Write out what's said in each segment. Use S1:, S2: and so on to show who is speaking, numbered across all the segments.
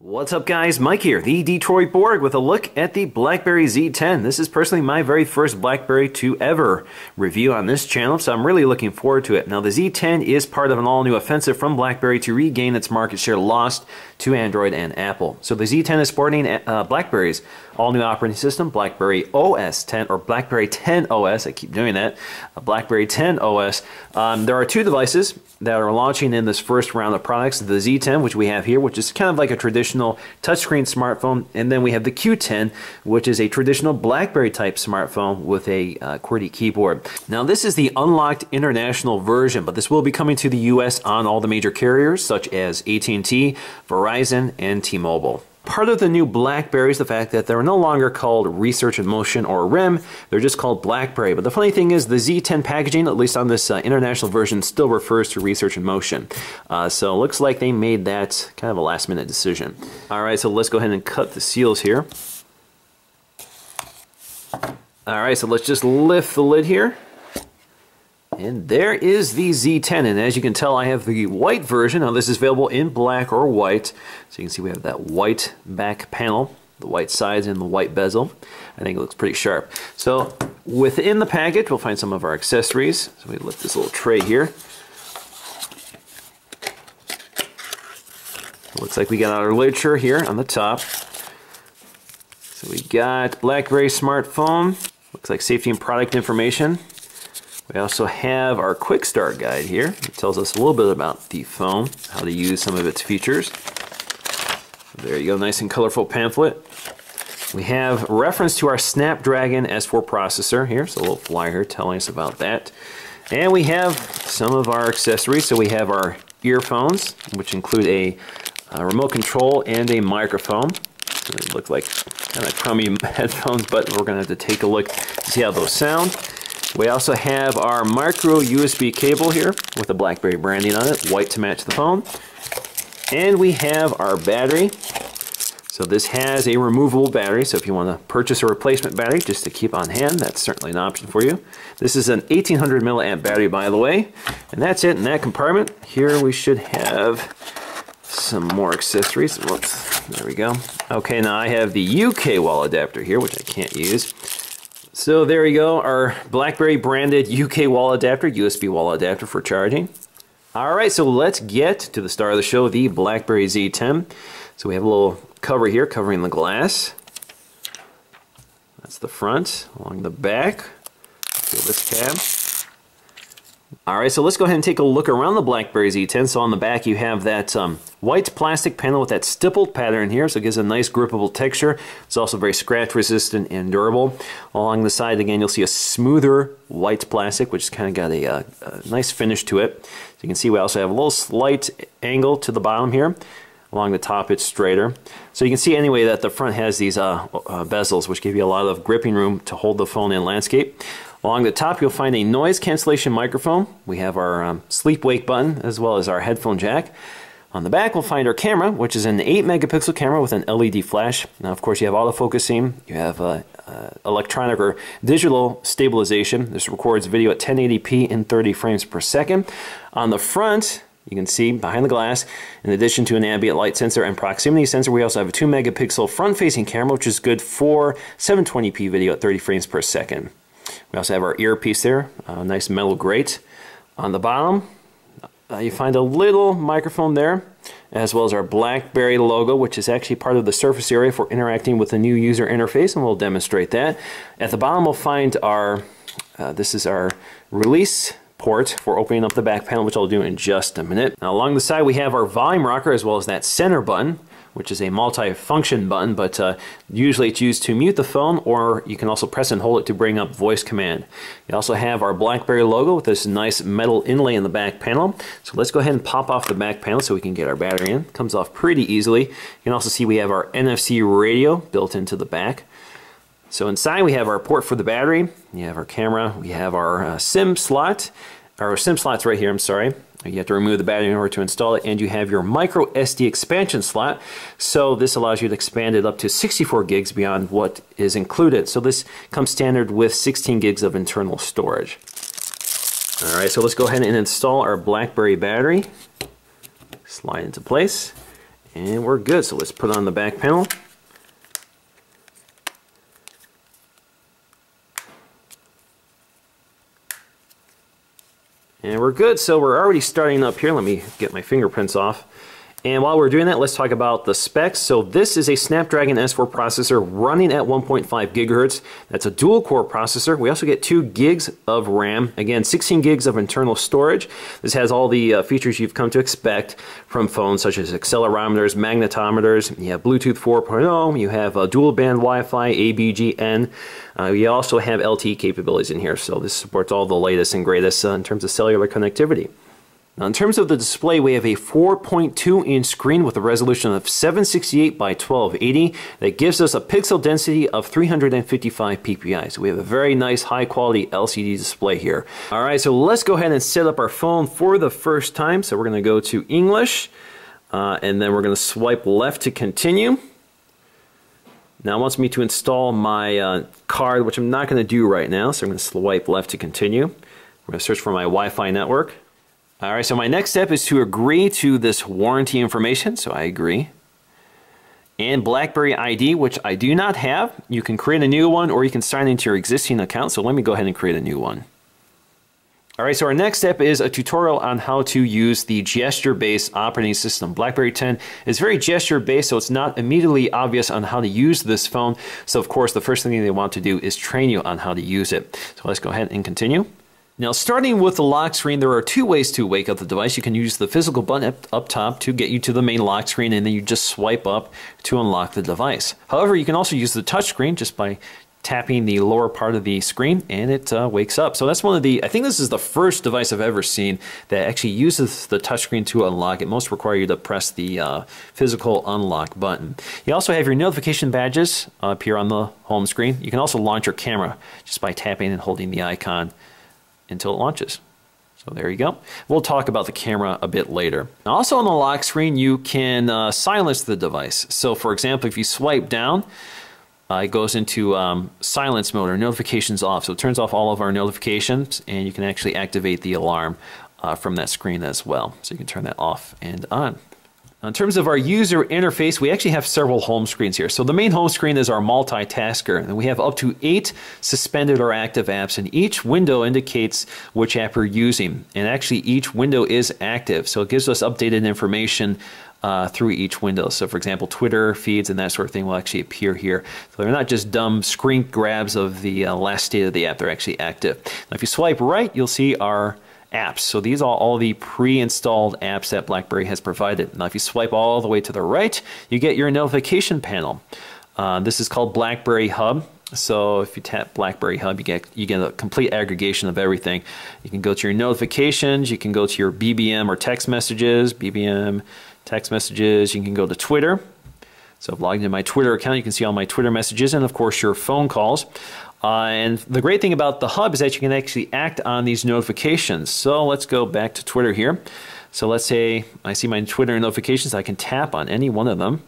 S1: What's up guys, Mike here, the Detroit Borg with a look at the Blackberry Z10. This is personally my very first Blackberry to ever review on this channel, so I'm really looking forward to it. Now the Z10 is part of an all-new offensive from Blackberry to regain its market share lost to Android and Apple. So the Z10 is sporting Blackberry's all-new operating system, Blackberry OS 10, or Blackberry 10 OS, I keep doing that, Blackberry 10 OS. There are two devices that are launching in this first round of products, the Z10, which we have here, which is kind of like a traditional touchscreen smartphone, and then we have the Q10, which is a traditional BlackBerry type smartphone with a QWERTY keyboard. Now this is the unlocked international version, but this will be coming to the US on all the major carriers such as AT&T, Verizon, and T-Mobile. Part of the new Blackberry is the fact that they're no longer called Research in Motion or RIM, they're just called Blackberry. But the funny thing is the Z10 packaging, at least on this international version, still refers to Research in Motion. So it looks like they made that kind of a last minute decision. Alright, so let's go ahead and cut the seals here. Alright, so let's just lift the lid here. And there is the Z10, and as you can tell I have the white version. Now this is available in black or white, so you can see we have that white back panel, the white sides and the white bezel. I think it looks pretty sharp. So within the package we'll find some of our accessories. So we lift this little tray here. It looks like we got our literature here on the top. So we got Blackberry smartphone, looks like safety and product information. We also have our quick start guide here. It tells us a little bit about the phone, how to use some of its features. There you go, nice and colorful pamphlet. We have reference to our Snapdragon S4 processor here, so a little flyer here telling us about that. And we have some of our accessories. So we have our earphones, which include a remote control and a microphone. So they look like kind of crummy headphones, but we're going to have to take a look to see how those sound. We also have our micro USB cable here with the Blackberry branding on it, white to match the phone. And we have our battery. So this has a removable battery, so if you want to purchase a replacement battery just to keep on hand, that's certainly an option for you. This is an 1800 milliamp battery, by the way. And that's it in that compartment. Here we should have some more accessories. Whoops, there we go. Okay, now I have the UK wall adapter here, which I can't use. So there you go, our Blackberry branded UK wall adapter, USB wall adapter for charging. Alright, so let's get to the star of the show, the Blackberry Z10. So we have a little cover here covering the glass. That's the front. Along the back, feel this tab. Alright, so let's go ahead and take a look around the Blackberry Z10. So on the back you have that white plastic panel with that stippled pattern here, so it gives a nice grippable texture. It's also very scratch resistant and durable. Along the side again you'll see a smoother white plastic, which has kind of got a nice finish to it. So you can see we also have a little slight angle to the bottom here. Along the top it's straighter. So you can see anyway that the front has these bezels, which give you a lot of gripping room to hold the phone in landscape. Along the top you'll find a noise cancellation microphone. We have our sleep wake button as well as our headphone jack. On the back we'll find our camera, which is an 8 megapixel camera with an LED flash. Now of course you have autofocusing, you have electronic or digital stabilization. This records video at 1080p in 30 frames per second. On the front you can see behind the glass, in addition to an ambient light sensor and proximity sensor, we also have a 2 megapixel front facing camera, which is good for 720p video at 30 frames per second. We also have our earpiece there, a nice metal grate. On the bottom, you find a little microphone there, as well as our Blackberry logo, which is actually part of the surface area for interacting with the new user interface, and we'll demonstrate that. At the bottom, we'll find our, this is our release port for opening up the back panel, which I'll do in just a minute. Now along the side, we have our volume rocker, as well as that center button, which is a multi-function button, but usually it's used to mute the phone, or you can also press and hold it to bring up voice command. You also have our Blackberry logo with this nice metal inlay in the back panel. So let's go ahead and pop off the back panel so we can get our battery in. Comes off pretty easily. You can also see we have our NFC radio built into the back. So inside we have our port for the battery, you have our camera, we have our SIM slot, our SIM slot's right here, I'm sorry. You have to remove the battery in order to install it, and you have your micro SD expansion slot. So this allows you to expand it up to 64 gigs beyond what is included. So this comes standard with 16 gigs of internal storage. Alright, so let's go ahead and install our Blackberry battery. Slide into place. And we're good. So let's put on the back panel. And we're good. So we're already starting up here. Let me get my fingerprints off. And while we're doing that, let's talk about the specs. So this is a Snapdragon S4 processor running at 1.5 gigahertz. That's a dual-core processor. We also get 2 gigs of RAM. Again, 16 gigs of internal storage. This has all the features you've come to expect from phones, such as accelerometers, magnetometers. You have Bluetooth 4.0. You have dual-band Wi-Fi, ABGN. You also have LTE capabilities in here. So this supports all the latest and greatest in terms of cellular connectivity. Now, in terms of the display, we have a 4.2-inch screen with a resolution of 768 by 1280 that gives us a pixel density of 355 ppi. So we have a very nice high-quality LCD display here. All right, so let's go ahead and set up our phone for the first time. So we're going to go to English, and then we're going to swipe left to continue. Now it wants me to install my card, which I'm not going to do right now. So I'm going to swipe left to continue. I'm going to search for my Wi-Fi network. All right, so my next step is to agree to this warranty information, so I agree. And Blackberry ID, which I do not have. You can create a new one or you can sign into your existing account, so let me go ahead and create a new one. All right, so our next step is a tutorial on how to use the gesture-based operating system. Blackberry 10 is very gesture-based, so it's not immediately obvious on how to use this phone. So of course, the first thing they want to do is train you on how to use it. So let's go ahead and continue. Now, starting with the lock screen, there are 2 ways to wake up the device. You can use the physical button up top to get you to the main lock screen, and then you just swipe up to unlock the device. However, you can also use the touch screen just by tapping the lower part of the screen, and it wakes up. So that's one of the, I think this is the first device I've ever seen that actually uses the touchscreen to unlock it. Most require you to press the physical unlock button. You also have your notification badges up here on the home screen. You can also launch your camera just by tapping and holding the icon until it launches. So there you go. We'll talk about the camera a bit later. Now, also on the lock screen, you can silence the device. So for example, if you swipe down, it goes into silence mode or notifications off. So it turns off all of our notifications, and you can actually activate the alarm from that screen as well. So you can turn that off and on. Now, in terms of our user interface, we actually have several home screens here. So the main home screen is our multitasker, and we have up to 8 suspended or active apps, and each window indicates which app we're using. And actually each window is active, so it gives us updated information through each window. So for example, Twitter feeds and that sort of thing will actually appear here. So they're not just dumb screen grabs of the last state of the app, they're actually active. Now if you swipe right, you'll see our apps. So these are all the pre-installed apps that BlackBerry has provided. Now if you swipe all the way to the right, you get your notification panel. This is called BlackBerry Hub. So if you tap BlackBerry Hub, you get a complete aggregation of everything. You can go to your notifications, you can go to your BBM or text messages, BBM, text messages, you can go to Twitter. So I've logged into my Twitter account, you can see all my Twitter messages, and of course your phone calls. And the great thing about the hub is that you can actually act on these notifications. So let's go back to Twitter here. So let's say I see my Twitter notifications, I can tap on any one of them.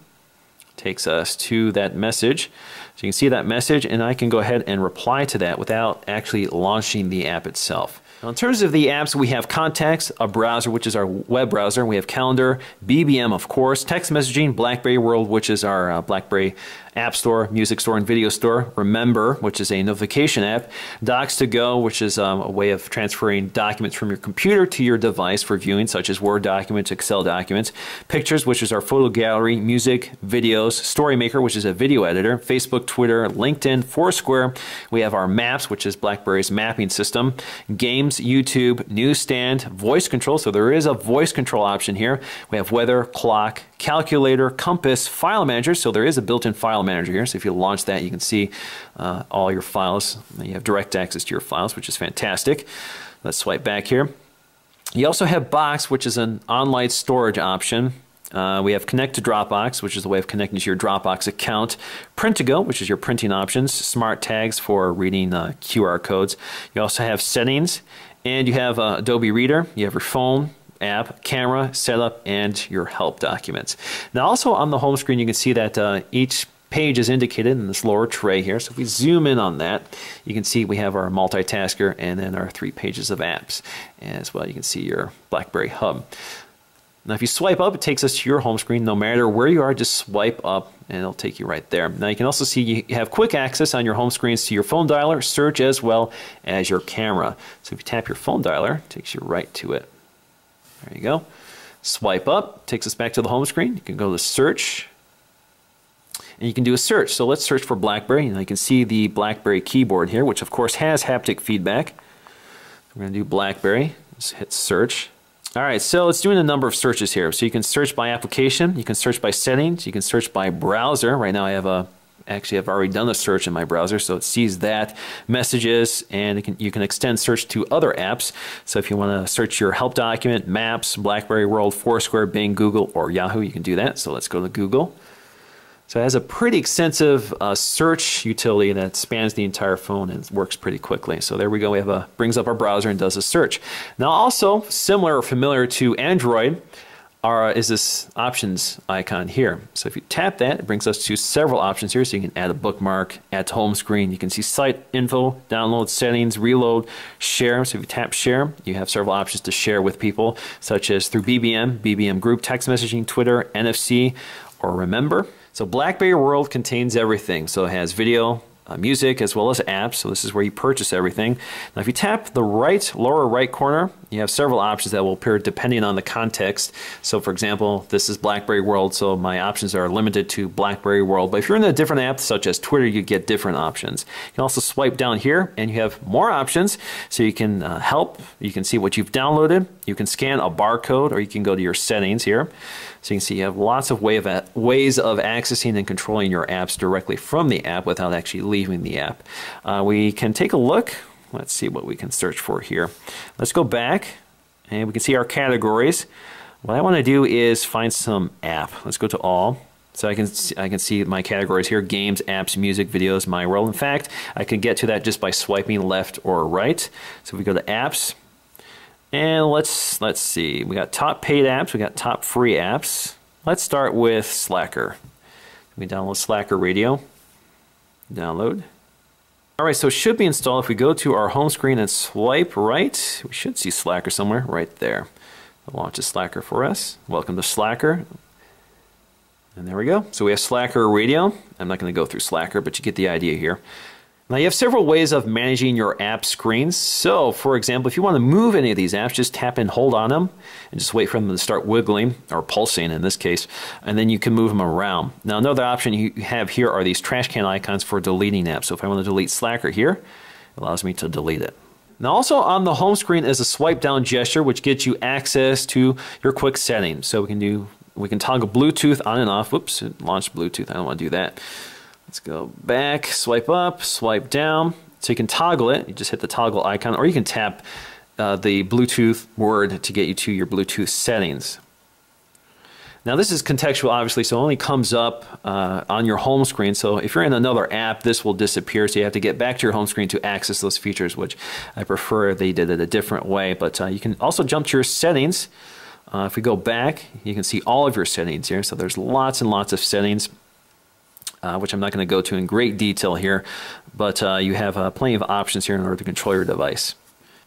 S1: Takes us to that message. So you can see that message, and I can go ahead and reply to that without actually launching the app itself. Now, in terms of the apps, we have Contacts, a browser, which is our web browser. We have Calendar, BBM, of course, text messaging, BlackBerry World, which is our BlackBerry App Store, Music Store, and Video Store. Remember, which is a notification app. Docs to Go, which is a way of transferring documents from your computer to your device for viewing, such as Word documents, Excel documents. Pictures, which is our photo gallery, music, videos. StoryMaker, which is a video editor. Facebook, Twitter, LinkedIn, Foursquare. We have our Maps, which is BlackBerry's mapping system. Games, YouTube, Newsstand, voice control. So there is a voice control option here. We have Weather, Clock, Calculator, Compass, File Manager. So there is a built-in file manager here. So if you launch that, you can see all your files. You have direct access to your files, which is fantastic. Let's swipe back here. You also have Box, which is an online storage option. We have Connect to Dropbox, which is the way of connecting to your Dropbox account. Print to Go, which is your printing options. Smart Tags for reading QR codes. You also have Settings, and you have Adobe Reader. You have your phone app, camera, setup, and your help documents. Now also on the home screen, you can see that each page is indicated in this lower tray here. So if we zoom in on that, you can see we have our multitasker and then our 3 pages of apps. And as well, you can see your BlackBerry Hub. Now if you swipe up, it takes us to your home screen. No matter where you are, just swipe up and it'll take you right there. Now you can also see you have quick access on your home screens to your phone dialer, search, as well as your camera. So if you tap your phone dialer, it takes you right to it. There you go. Swipe up, takes us back to the home screen. You can go to search, and you can do a search. So let's search for BlackBerry. And you can see the BlackBerry keyboard here, which of course has haptic feedback. We're going to do BlackBerry. Let's hit search. All right, so it's doing a number of searches here. So you can search by application, you can search by settings, you can search by browser. Right now I have actually I've already done a search in my browser, so it sees that, messages, and you can extend search to other apps. So if you want to search your help document, Maps, BlackBerry World, Foursquare, Bing, Google, or Yahoo, you can do that. So let's go to Google. So it has a pretty extensive search utility that spans the entire phone and works pretty quickly. So there we go. We have brings up our browser and does a search. Now also similar or familiar to Android is this options icon here. So if you tap that, it brings us to several options here. So you can add a bookmark, add to home screen. You can see site info, download, settings, reload, share. So if you tap share, you have several options to share with people, such as through BBM group, text messaging, Twitter, NFC, or Remember. So BlackBerry World contains everything. So it has video, music, as well as apps. So this is where you purchase everything. Now if you tap the lower right corner, you have several options that will appear depending on the context. So for example, this is BlackBerry World, so my options are limited to BlackBerry World. But if you're in a different app, such as Twitter, you get different options. You can also swipe down here and you have more options. So you can help, you can see what you've downloaded, you can scan a barcode, or you can go to your settings here. So you can see you have lots of ways of accessing and controlling your apps directly from the app without actually leaving the app. We can take a look. Let's see what we can search for here. Let's go back and we can see our categories. What I want to do is find some app. Let's go to all. So I can see my categories here: games, apps, music, videos, my world. In fact, I can get to that just by swiping left or right. So if we go to apps, and let's see. We got top paid apps, we got top free apps. Let's start with Slacker. We download Slacker Radio. Download. All right, so it should be installed. If we go to our home screen and swipe right, we should see Slacker somewhere right there. It launches Slacker for us. Welcome to Slacker. And there we go. So we have Slacker Radio. I'm not going to go through Slacker, but you get the idea here. Now you have several ways of managing your app screens. So for example, if you want to move any of these apps, just tap and hold on them and just wait for them to start wiggling, or pulsing in this case, and then you can move them around. Now another option you have here are these trash can icons for deleting apps. So if I want to delete Slacker here, it allows me to delete it. Now also on the home screen is a swipe down gesture, which gets you access to your quick settings. So we can toggle Bluetooth on and off. Whoops, it launched Bluetooth. I don't want to do that. Let's go back, swipe up, swipe down. So you can toggle it. You just hit the toggle icon, or you can tap the Bluetooth word to get you to your Bluetooth settings. Now this is contextual, obviously, so it only comes up on your home screen. So if you're in another app, this will disappear. So you have to get back to your home screen to access those features, which I prefer they did it a different way. But you can also jump to your settings. If we go back, you can see all of your settings here. So there's lots and lots of settings, which I'm not going to go to in great detail here, but you have plenty of options here in order to control your device.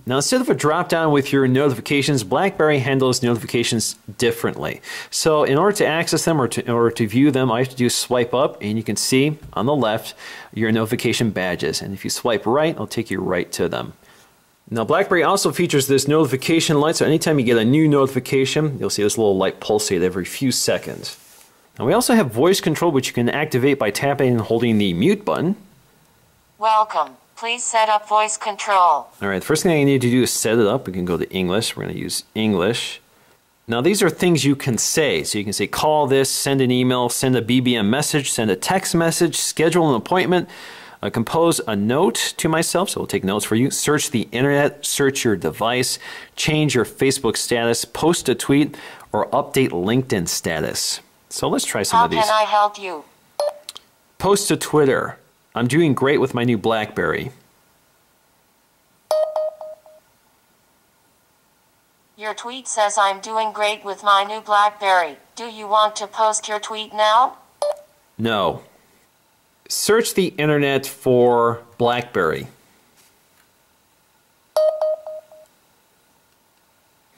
S1: Now instead of a drop-down with your notifications, BlackBerry handles notifications differently. So in order to access them, or in order to view them, all you have to do is swipe up, and you can see on the left your notification badges. And if you swipe right, it'll take you right to them. Now BlackBerry also features this notification light, so anytime you get a new notification, you'll see this little light pulsate every few seconds. Now we also have voice control, which you can activate by tapping and holding the mute button.
S2: Welcome. Please set up voice control.
S1: All right, the first thing I need to do is set it up. We can go to English. We're going to use English. Now these are things you can say. So you can say call this, send an email, send a BBM message, send a text message, schedule an appointment, compose a note to myself, so we'll take notes for you, search the internet, search your device, change your Facebook status, post a tweet, or update LinkedIn status. So let's try some of these.
S2: How can I help you?
S1: Post to Twitter. I'm doing great with my new BlackBerry.
S2: Your tweet says I'm doing great with my new BlackBerry. Do you want to post your tweet now?
S1: No. Search the internet for BlackBerry.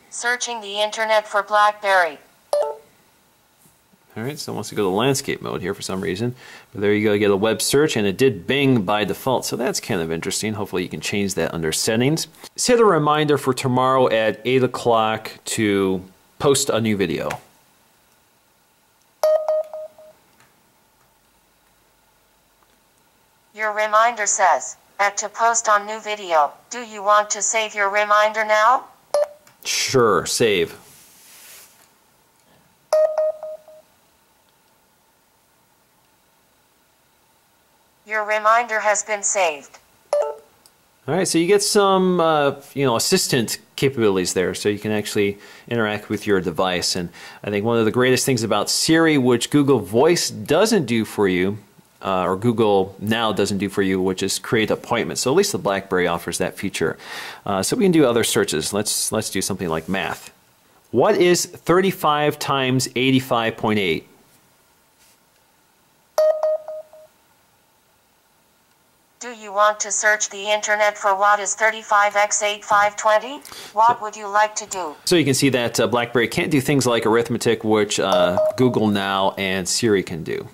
S2: Searching the internet for BlackBerry.
S1: All right, so it wants to go to landscape mode here for some reason. But there you go, you get a web search, and it did Bing by default, so that's kind of interesting. Hopefully you can change that under settings. Set a reminder for tomorrow at 8 o'clock to post a new video.
S2: Your reminder says, to post on new video. Do you want to save your reminder now?
S1: Sure, save.
S2: Your reminder has been saved.
S1: All right, so you get some, assistant capabilities there, so you can actually interact with your device. And I think one of the greatest things about Siri, which Google Voice doesn't do for you, or Google Now doesn't do for you, which is create appointments. So at least the BlackBerry offers that feature. So we can do other searches. Let's do something like math. What is 35 times 85.8?
S2: Do you want to search the internet for what is 35x 8520? What would you like to do?
S1: So you can see that BlackBerry can't do things like arithmetic, which Google Now and Siri can do.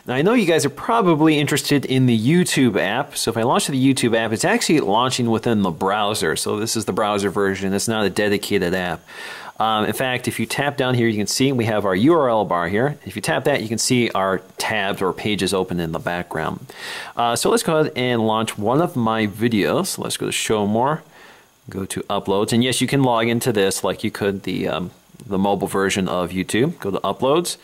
S1: Now I know you guys are probably interested in the YouTube app. So if I launch the YouTube app, it's actually launching within the browser. So this is the browser version. It's not a dedicated app. In fact, if you tap down here, you can see we have our URL bar here. If you tap that, you can see our tabs or pages open in the background. So let's go ahead and launch one of my videos. Let's go to Show More, go to Uploads, and yes, you can log into this like you could the mobile version of YouTube. Go to Uploads.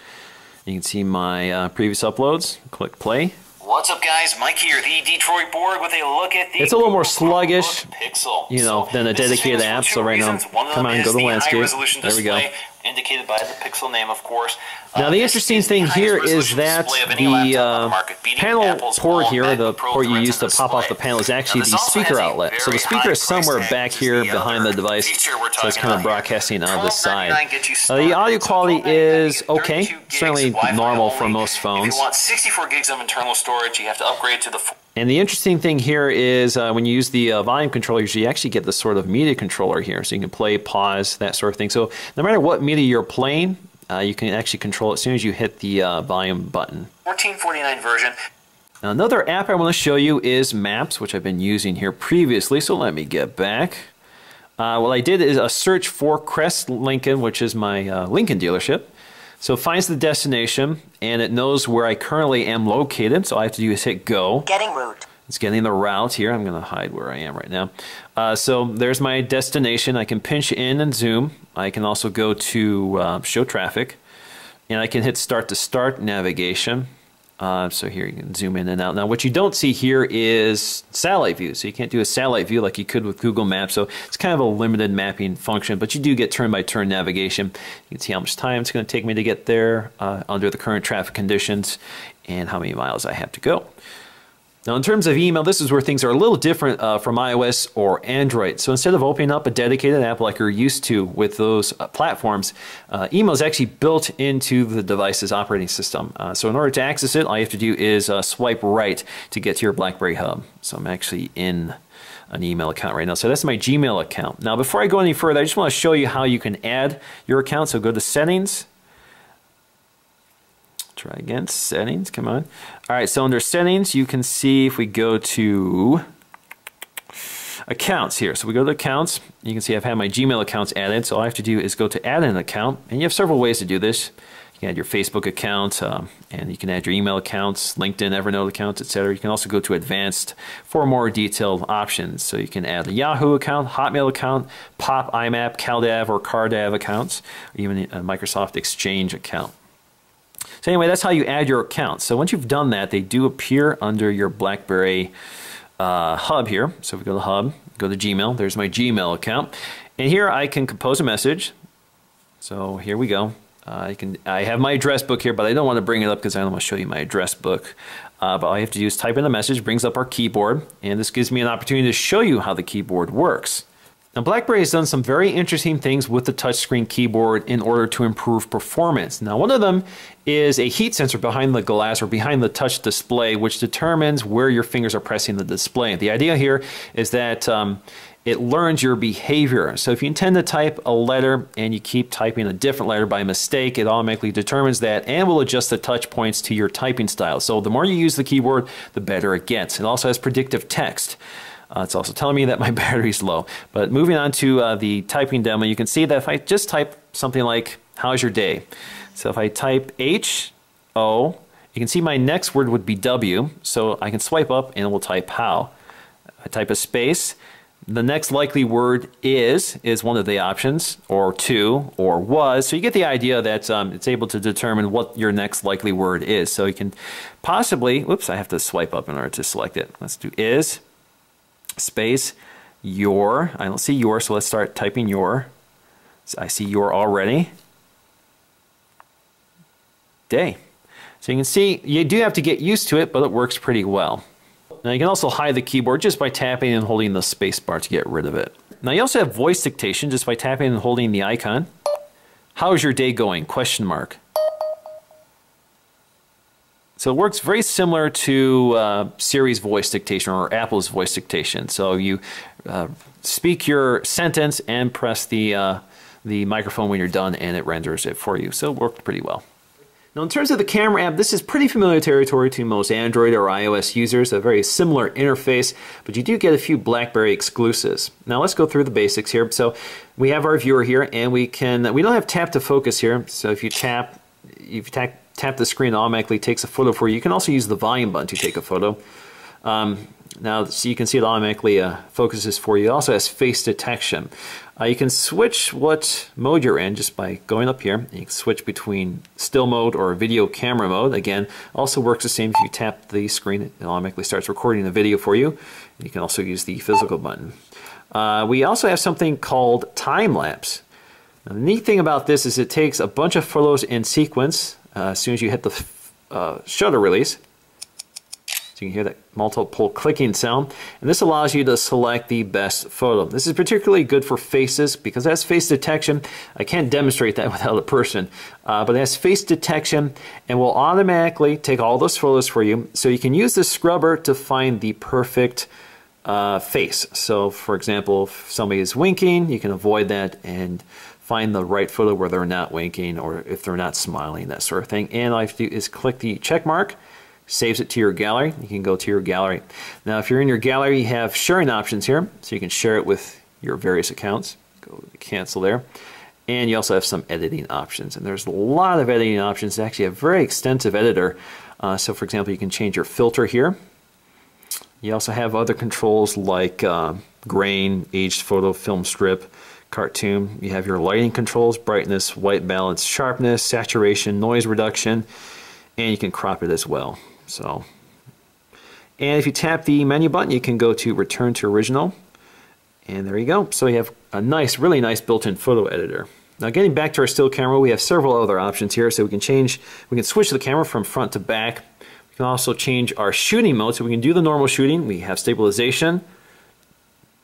S1: You can see my previous uploads. Click play.
S3: What's up, guys? Mike here, the Detroit Borg, with a look at the
S1: It's a little more sluggish,
S3: Pixel.
S1: than a dedicated app. So right now, come on, go to landscape. There we go.
S3: Indicated by the Pixel name, of course.
S1: Now the interesting thing here is that the panel port here, the port you use to pop off the panel, is actually the speaker outlet. So the speaker is somewhere back here behind the device, so it's kind of broadcasting out of the side. The audio quality is okay, certainly normal for most phones.
S3: If you want 64 gigs of internal storage, you have to upgrade to the...
S1: And the interesting thing here is when you use the volume controllers, you actually get this sort of media controller here. So you can play, pause, that sort of thing. So no matter what media you're playing, you can actually control it as soon as you hit the volume button.
S3: 1449 version.
S1: Now, another app I want to show you is Maps, which I've been using here previously. So let me get back. What I did is a search for Crest Lincoln, which is my Lincoln dealership. So it finds the destination, and it knows where I currently am located. So all I have to do is hit go.
S2: Getting route.
S1: It's getting the route here. I'm going to hide where I am right now. So there's my destination. I can pinch in and zoom. I can also go to show traffic, and I can hit start to start navigation. So here you can zoom in and out. Now what you don't see here is satellite view. So you can't do a satellite view like you could with Google Maps. So it's kind of a limited mapping function, but you do get turn-by-turn navigation. You can see how much time it's going to take me to get there under the current traffic conditions and how many miles I have to go. Now in terms of email, this is where things are a little different from iOS or Android. So instead of opening up a dedicated app like you're used to with those platforms, email is actually built into the device's operating system. So in order to access it, all you have to do is swipe right to get to your BlackBerry hub. So I'm actually in an email account right now. So that's my Gmail account. Now before I go any further, I just want to show you how you can add your account. So go to Settings. Try again, settings, come on. All right, so under settings, you can see if we go to accounts here. So we go to accounts, you can see I've had my Gmail accounts added. So all I have to do is go to add an account, and you have several ways to do this. You can add your Facebook account, and you can add your email accounts, LinkedIn, Evernote accounts, etc. You can also go to advanced for more detailed options. So you can add a Yahoo account, Hotmail account, Pop, IMAP, CalDAV, or CarDAV accounts, or even a Microsoft Exchange account. So anyway, that's how you add your accounts. So once you've done that, they do appear under your BlackBerry hub here. So if we go to hub, go to Gmail, there's my Gmail account. And here I can compose a message. So here we go. I have my address book here, but I don't want to bring it up because I don't want to show you my address book. But all I have to do is type in a message, brings up our keyboard, and this gives me an opportunity to show you how the keyboard works. Now, BlackBerry has done some very interesting things with the touchscreen keyboard in order to improve performance. Now, one of them is a heat sensor behind the glass or behind the touch display, which determines where your fingers are pressing the display. The idea here is that it learns your behavior. So if you intend to type a letter and you keep typing a different letter by mistake, it automatically determines that and will adjust the touch points to your typing style. So the more you use the keyboard, the better it gets. It also has predictive text. It's also telling me that my battery's low. But moving on to the typing demo, you can see that if I just type something like, how's your day? So if I type H-O, you can see my next word would be W, so I can swipe up and it will type how. I type a space. The next likely word is one of the options, or to, or was. So you get the idea that it's able to determine what your next likely word is. So you can possibly, whoops, I have to swipe up in order to select it. Let's do is, space, your. I don't see your, so let's start typing your. So I see your already. Day. So you can see, you do have to get used to it, but it works pretty well. Now you can also hide the keyboard just by tapping and holding the space bar to get rid of it. Now you also have voice dictation just by tapping and holding the icon. How's your day going? Question mark. So it works very similar to Siri's voice dictation or Apple's voice dictation. So you speak your sentence and press the microphone when you're done and it renders it for you. So it worked pretty well. Now in terms of the camera app, this is pretty familiar territory to most Android or iOS users, a very similar interface, but you do get a few BlackBerry exclusives. Now let's go through the basics here. So we have our viewer here and we don't have tap to focus here, so if you tap the screen, it automatically takes a photo for you. You can also use the volume button to take a photo. Now, so you can see it automatically focuses for you. It also has face detection. You can switch what mode you're in just by going up here. You can switch between still mode or video camera mode. Again, also works the same if you tap the screen. It automatically starts recording the video for you. You can also use the physical button. We also have something called time lapse. Now, the neat thing about this is it takes a bunch of photos in sequence as soon as you hit the shutter release. So you can hear that multiple clicking sound, and this allows you to select the best photo. This is particularly good for faces because it has face detection. I can't demonstrate that without a person, but it has face detection and will automatically take all those photos for you. So you can use the scrubber to find the perfect face. So for example, if somebody is winking, you can avoid that and find the right photo where they're not winking or if they're not smiling, that sort of thing. And all I have to do is click the check mark. Saves it to your gallery. You can go to your gallery. Now if you're in your gallery, you have sharing options here, so you can share it with your various accounts. Go to cancel there. And you also have some editing options, and there's a lot of editing options. It's actually a very extensive editor. So for example, you can change your filter here. You also have other controls like grain, aged photo, film strip, cartoon. You have your lighting controls, brightness, white balance, sharpness, saturation, noise reduction, and you can crop it as well. So, and if you tap the menu button, you can go to Return to Original, and there you go. So you have a nice, really nice built-in photo editor. Now getting back to our still camera, we have several other options here. So we can switch the camera from front to back. We can also change our shooting mode, so we can do the normal shooting. We have stabilization,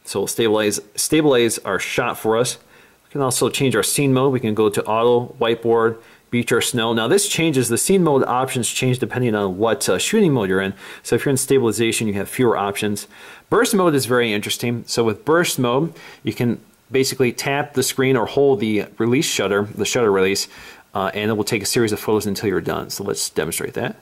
S1: so it'll stabilize our shot for us. We can also change our scene mode. We can go to auto, whiteboard, beach or snow. Now this changes, the scene mode options change depending on what shooting mode you're in. So if you're in stabilization, you have fewer options. Burst mode is very interesting. So with burst mode, you can basically tap the screen or hold the release shutter, the shutter release, and it will take a series of photos until you're done. So let's demonstrate that.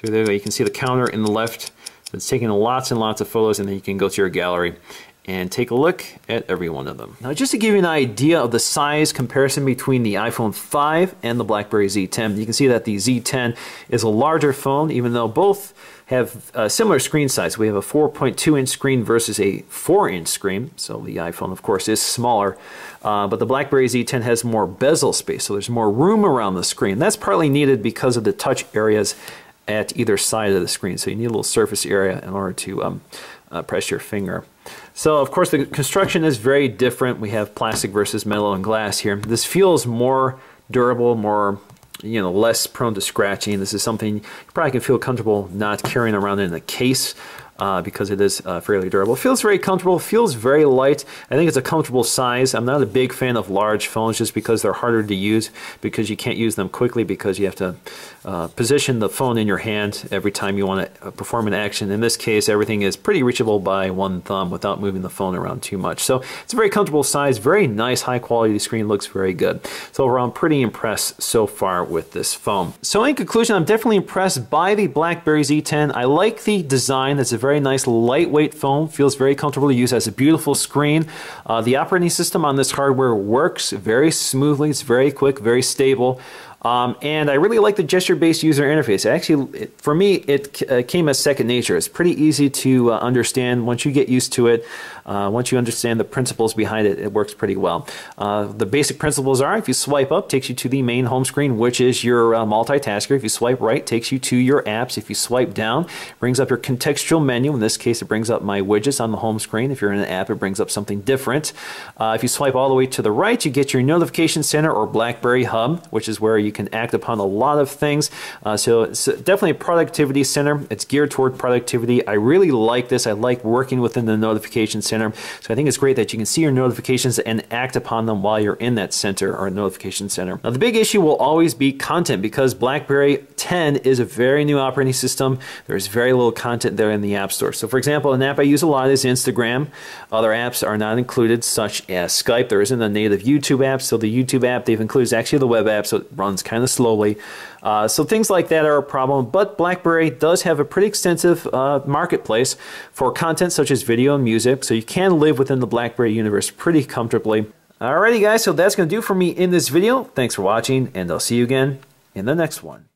S1: So there you can see the counter in the left. It's taking lots and lots of photos, and then you can go to your gallery and take a look at every one of them. Now just to give you an idea of the size comparison between the iPhone 5 and the Blackberry Z10, you can see that the Z10 is a larger phone, even though both have a similar screen size. We have a 4.2-inch screen versus a 4-inch screen, so the iPhone of course is smaller, but the Blackberry Z10 has more bezel space, so there's more room around the screen. That's partly needed because of the touch areas at either side of the screen, so you need a little surface area in order to press your finger. So of course the construction is very different. We have plastic versus metal and glass here. This feels more durable, more, less prone to scratching. This is something you probably can feel comfortable not carrying around in a case. because it is fairly durable. It feels very comfortable, feels very light. I think it's a comfortable size. I'm not a big fan of large phones just because they're harder to use, because you can't use them quickly because you have to position the phone in your hand every time you want to perform an action. In this case, everything is pretty reachable by one thumb without moving the phone around too much. So it's a very comfortable size, very nice, high quality screen, looks very good. So overall, I'm pretty impressed so far with this phone. So in conclusion, I'm definitely impressed by the Blackberry Z10. I like the design. It's a very nice lightweight phone, feels very comfortable to use, has a beautiful screen. The operating system on this hardware works very smoothly, it's very quick, very stable. And I really like the gesture-based user interface. Actually, for me, it came as second nature. It's pretty easy to understand once you get used to it. Once you understand the principles behind it, it works pretty well. The basic principles are, if you swipe up, takes you to the main home screen, which is your multitasker. If you swipe right, takes you to your apps. If you swipe down, brings up your contextual menu. In this case, it brings up my widgets on the home screen. If you're in an app, it brings up something different. If you swipe all the way to the right, you get your notification center or Blackberry Hub, which is where you can act upon a lot of things. So it's definitely a productivity center. It's geared toward productivity. I really like this. I like working within the notification center. So I think it's great that you can see your notifications and act upon them while you're in that center or notification center. Now the big issue will always be content, because Blackberry 10 is a very new operating system. There's very little content there in the App Store. So for example, an app I use a lot is Instagram. Other apps are not included, such as Skype. There isn't a native YouTube app, so the YouTube app they've included is actually the web app, so it runs kind of slowly. So things like that are a problem, but BlackBerry does have a pretty extensive marketplace for content such as video and music, so you can live within the BlackBerry universe pretty comfortably. Alrighty guys, so that's going to do for me in this video. Thanks for watching, and I'll see you again in the next one.